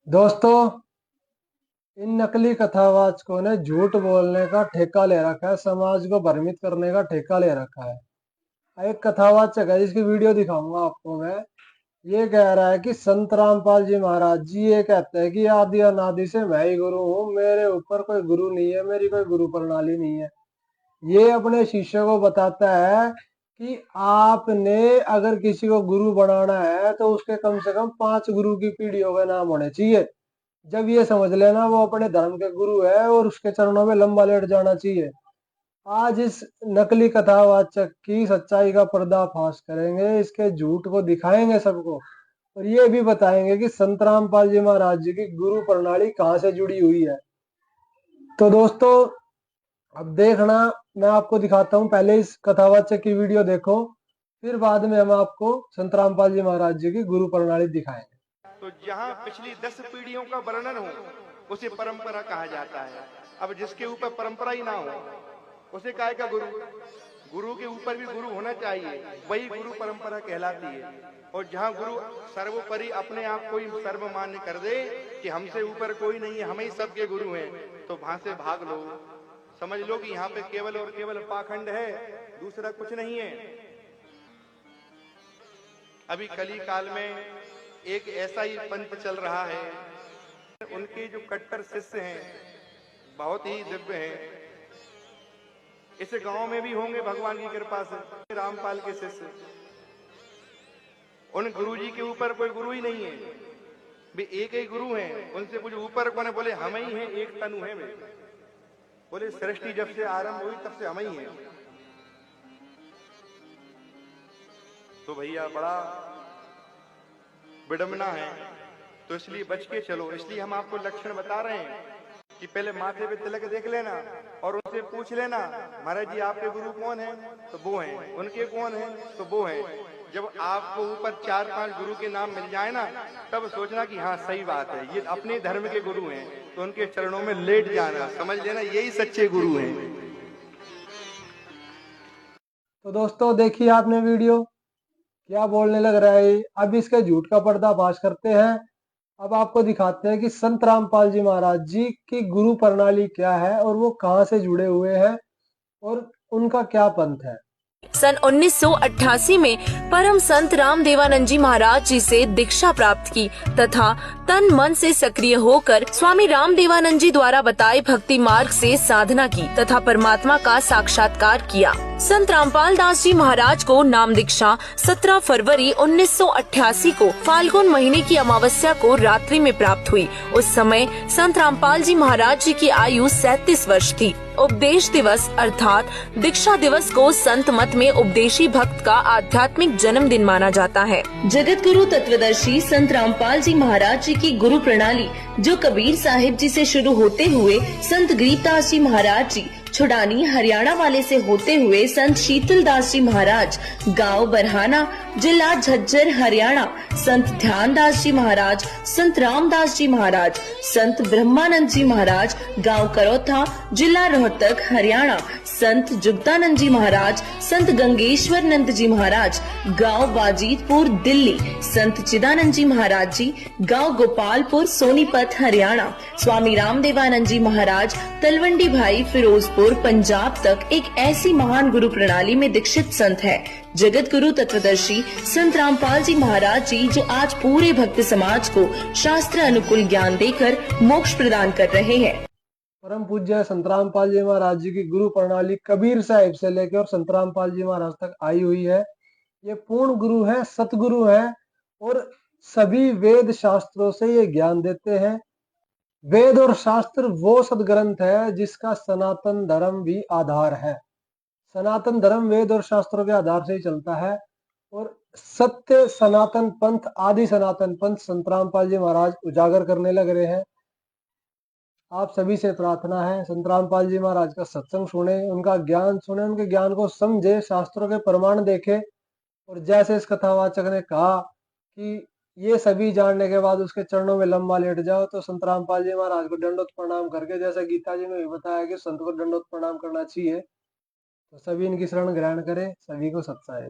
दोस्तों, इन नकली कथावाचकों ने झूठ बोलने का ठेका ले रखा है, समाज को भ्रमित करने का ठेका ले रखा है। एक कथावाचक है जिसकी वीडियो दिखाऊंगा आपको मैं। ये कह रहा है कि संत रामपाल जी महाराज जी ये कहते हैं कि आदि अनादि से मैं ही गुरु हूँ, मेरे ऊपर कोई गुरु नहीं है, मेरी कोई गुरु प्रणाली नहीं है। ये अपने शिष्य को बताता है कि आपने अगर किसी को गुरु बनाना है तो उसके कम से कम 5 गुरु की पीढ़ियों के नाम होने चाहिए। जब ये समझ लेना वो अपने धर्म के गुरु है और उसके चरणों में लंबा लेट जाना चाहिए। आज इस नकली कथावाचक की सच्चाई का पर्दाफाश करेंगे, इसके झूठ को दिखाएंगे सबको, और ये भी बताएंगे कि संत रामपाल जी महाराज जी की गुरु प्रणाली कहाँ से जुड़ी हुई है। तो दोस्तों, अब देखना, मैं आपको दिखाता हूँ। पहले इस कथावाचक की वीडियो देखो, फिर बाद में हम आपको संत रामपाल जी महाराज जी की गुरु प्रणाली दिखाएंगे। तो जहां पिछली 10 पीढ़ियों का वर्णन हो उसे परंपरा कहा जाता है। अब जिसके ऊपर परंपरा ही ना हो उसे काहे का गुरु। गुरु के ऊपर भी गुरु होना चाहिए, वही गुरु परंपरा कहलाती है। और जहां गुरु सर्वोपरि अपने आप को ही सर्वमान्य कर दे कि हमसे ऊपर कोई नहीं है, हम ही सबके गुरु हैं, तो वहां से भाग लो। समझ लो कि यहाँ पे केवल और केवल पाखंड है, दूसरा कुछ नहीं है। अभी कली काल में एक ऐसा ही पंथ चल रहा है। उनके जो कट्टर शिष्य हैं बहुत ही दिव्य हैं। इस गांव में भी होंगे भगवान की कृपा से रामपाल के शिष्य। उन गुरुजी के ऊपर कोई गुरु ही नहीं है, भी एक ही गुरु हैं। उनसे कुछ ऊपर कौन है? बोले हम ही हैं, एक तनु है वे। बोले सृष्टि जब से आरंभ हुई तब से हम ही हैं। तो भैया बड़ा विडंबना है, तो इसलिए बच के चलो। इसलिए हम आपको लक्षण बता रहे हैं कि पहले माथे पे तिलक देख लेना और उनसे पूछ लेना, महाराज जी आपके गुरु कौन है? तो वो हैं। उनके कौन है? तो वो हैं। जब आपको ऊपर 4-5 गुरु के नाम मिल जाए ना, तब सोचना कि हाँ सही बात है, ये अपने धर्म के गुरु हैं, तो उनके चरणों में लेट जाना, समझ लेना यही सच्चे गुरु हैं। तो दोस्तों, देखिए आपने वीडियो क्या बोलने लग रहा है। अब इसके झूठ का पर्दाफाश करते हैं। अब आपको दिखाते हैं कि संत रामपाल जी महाराज जी की गुरु प्रणाली क्या है और वो कहाँ से जुड़े हुए हैं और उनका क्या पंथ है। सन 1988 में परम संत राम देवानंद जी महाराज जी से दीक्षा प्राप्त की तथा तन मन से सक्रिय होकर स्वामी राम देवानंद जी द्वारा बताए भक्ति मार्ग से साधना की तथा परमात्मा का साक्षात्कार किया। संत रामपाल दास जी महाराज को नाम दीक्षा 17 फरवरी 1988 को फाल्गुन महीने की अमावस्या को रात्रि में प्राप्त हुई। उस समय संत रामपाल जी महाराज जी की आयु 37 वर्ष थी। उपदेश दिवस अर्थात दीक्षा दिवस को संत मत में उपदेशी भक्त का आध्यात्मिक जन्मदिन माना जाता है। जगत गुरु तत्वदर्शी संत रामपाल जी महाराज जी की गुरु प्रणाली जो कबीर साहिब जी से शुरू होते हुए संत गरीबदास जी महाराज जी छुड़ानी हरियाणा वाले से होते हुए संत शीतल दास जी महाराज गांव बरहाना जिला झज्जर हरियाणा, संत ध्यान दास जी महाराज, संत रामदास जी महाराज, संत ब्रह्मानंद जी महाराज गांव करौथा जिला रोहतक हरियाणा, संत जुगतानंद जी महाराज, संत गंगेश्वर नंद जी महाराज गांव बाजीतपुर दिल्ली, संत चिदानंद जी महाराज जी गांव गोपालपुर सोनीपत हरियाणा, स्वामी रामदेवानंद जी महाराज तलवंडी भाई फिरोजपुर पंजाब तक एक ऐसी महान गुरु प्रणाली में दीक्षित संत है। जगत गुरु तत्वदर्शी संत रामपाल जी महाराज जी जो आज पूरे भक्त समाज को शास्त्र अनुकूल ज्ञान देकर मोक्ष प्रदान कर रहे हैं। परम पूज्य संत रामपाल जी महाराज जी की गुरु प्रणाली कबीर साहिब से लेकर और संत रामपाल जी महाराज तक आई हुई है। ये पूर्ण गुरु है, सतगुरु है और सभी वेद शास्त्रों से ये ज्ञान देते हैं। वेद और शास्त्र वो सदग्रंथ है जिसका सनातन धर्म भी आधार है। सनातन धर्म वेद और शास्त्रों के आधार से ही चलता है और सत्य सनातन पंथ, आदि सनातन पंथ संत रामपाल जी महाराज उजागर करने लग रहे हैं। आप सभी से प्रार्थना है, संत रामपाल जी महाराज का सत्संग सुने, उनका ज्ञान सुने, उनके ज्ञान को समझे, शास्त्रों के प्रमाण देखे। और जैसे इस कथावाचक ने कहा कि ये सभी जानने के बाद उसके चरणों में लंबा लेट जाओ, तो संत रामपाल जी महाराज को दंडोत प्रणाम करके, जैसे गीता जी में भी बताया कि संत को दंडोत प्रणाम करना चाहिए, तो सभी इनकी शरण ग्रहण करें। सभी को सत्साई।